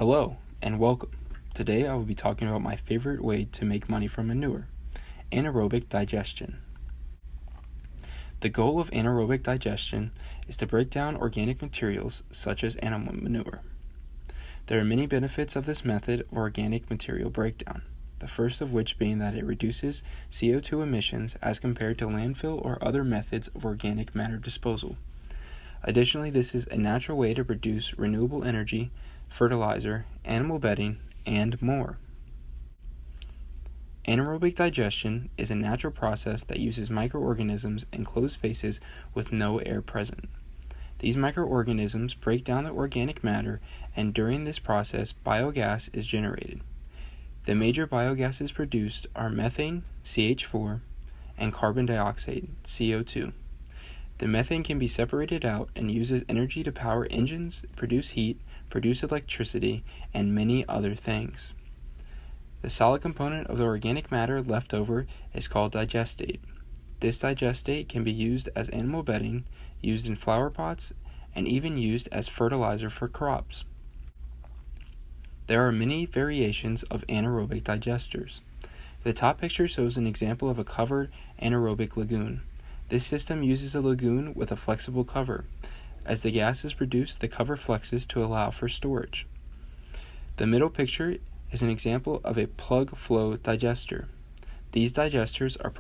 Hello and welcome. Today I will be talking about my favorite way to make money from manure, anaerobic digestion. The goal of anaerobic digestion is to break down organic materials such as animal manure. There are many benefits of this method of organic material breakdown, the first of which being that it reduces CO2 emissions as compared to landfill or other methods of organic matter disposal. Additionally, this is a natural way to produce renewable energy, fertilizer, animal bedding, and more. Anaerobic digestion is a natural process that uses microorganisms in closed spaces with no air present. These microorganisms break down the organic matter, and during this process, biogas is generated. The major biogases produced are methane, CH4, and carbon dioxide, CO2. The methane can be separated out and used as energy to power engines, produce heat, produce electricity, and many other things. The solid component of the organic matter left over is called digestate. This digestate can be used as animal bedding, used in flower pots, and even used as fertilizer for crops. There are many variations of anaerobic digesters. The top picture shows an example of a covered anaerobic lagoon. This system uses a lagoon with a flexible cover. As the gas is produced, the cover flexes to allow for storage. The middle picture is an example of a plug flow digester. These digesters are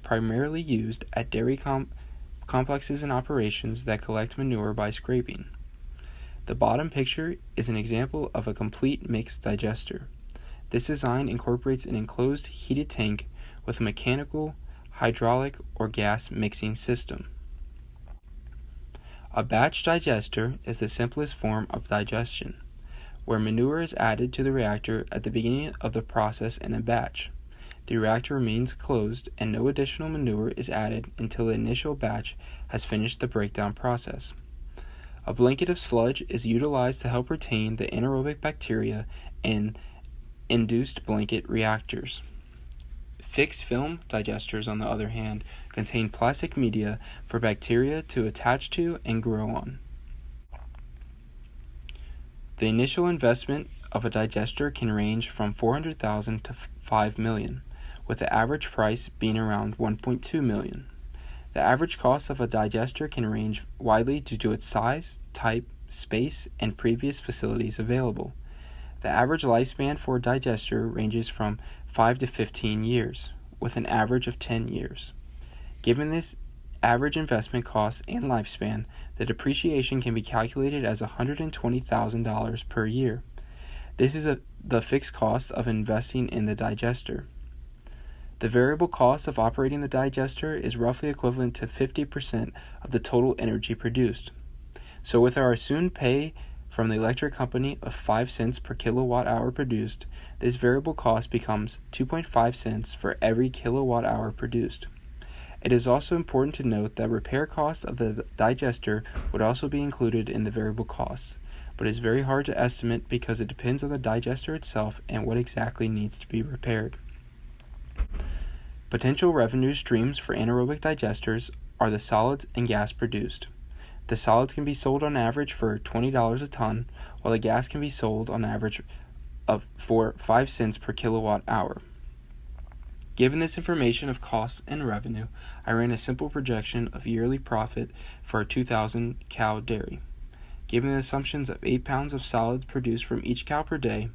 primarily used at dairy complexes and operations that collect manure by scraping. The bottom picture is an example of a complete mix digester. This design incorporates an enclosed heated tank with a mechanical, hydraulic, or gas mixing system. A batch digester is the simplest form of digestion, where manure is added to the reactor at the beginning of the process in a batch. The reactor remains closed and no additional manure is added until the initial batch has finished the breakdown process. A blanket of sludge is utilized to help retain the anaerobic bacteria in induced blanket reactors. Fixed film digesters, on the other hand, contain plastic media for bacteria to attach to and grow on. The initial investment of a digester can range from $400,000 to $5 million, with the average price being around $1.2 million. The average cost of a digester can range widely due to its size, type, space, and previous facilities available. The average lifespan for a digester ranges from 5 to 15 years, with an average of 10 years. Given this average investment cost and lifespan, the depreciation can be calculated as $120,000 per year. This is the fixed cost of investing in the digester. The variable cost of operating the digester is roughly equivalent to 50% of the total energy produced. So with our assumed pay from the electric company of 5 cents per kilowatt hour produced, this variable cost becomes 2.5 cents for every kilowatt hour produced. It is also important to note that repair cost of the digester would also be included in the variable costs, but is very hard to estimate because it depends on the digester itself and what exactly needs to be repaired. Potential revenue streams for anaerobic digesters are the solids and gas produced. The solids can be sold on average for $20 a ton, while the gas can be sold on average for 5 cents per kilowatt hour. Given this information of cost and revenue, I ran a simple projection of yearly profit for a 2,000 cow dairy. Given the assumptions of 8 pounds of solids produced from each cow per day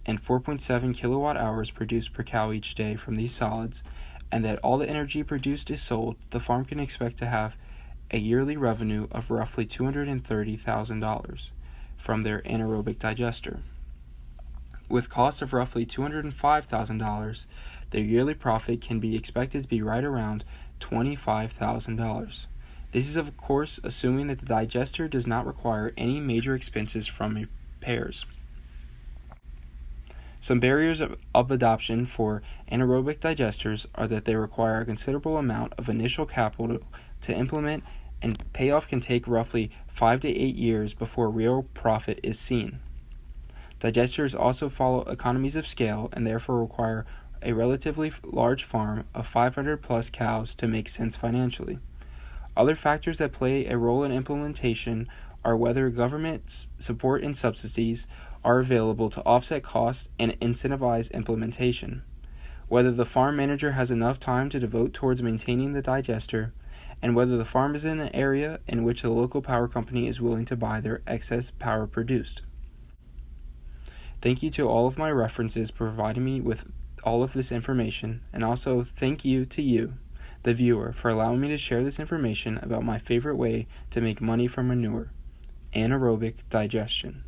and 4.7 kilowatt hours produced per cow each day from these solids, and that all the energy produced is sold, the farm can expect to have a yearly revenue of roughly $230,000 from their anaerobic digester. With costs of roughly $205,000, their yearly profit can be expected to be right around $25,000. This is of course assuming that the digester does not require any major expenses from repairs. Some barriers of adoption for anaerobic digesters are that they require a considerable amount of initial capital to implement, and payoff can take roughly 5 to 8 years before real profit is seen. Digesters also follow economies of scale and therefore require a relatively large farm of 500 plus cows to make sense financially. Other factors that play a role in implementation are whether government support and subsidies are available to offset costs and incentivize implementation, whether the farm manager has enough time to devote towards maintaining the digester, and whether the farm is in an area in which the local power company is willing to buy their excess power produced. Thank you to all of my references for providing me with all of this information, and also thank you to you, the viewer, for allowing me to share this information about my favorite way to make money from manure, anaerobic digestion.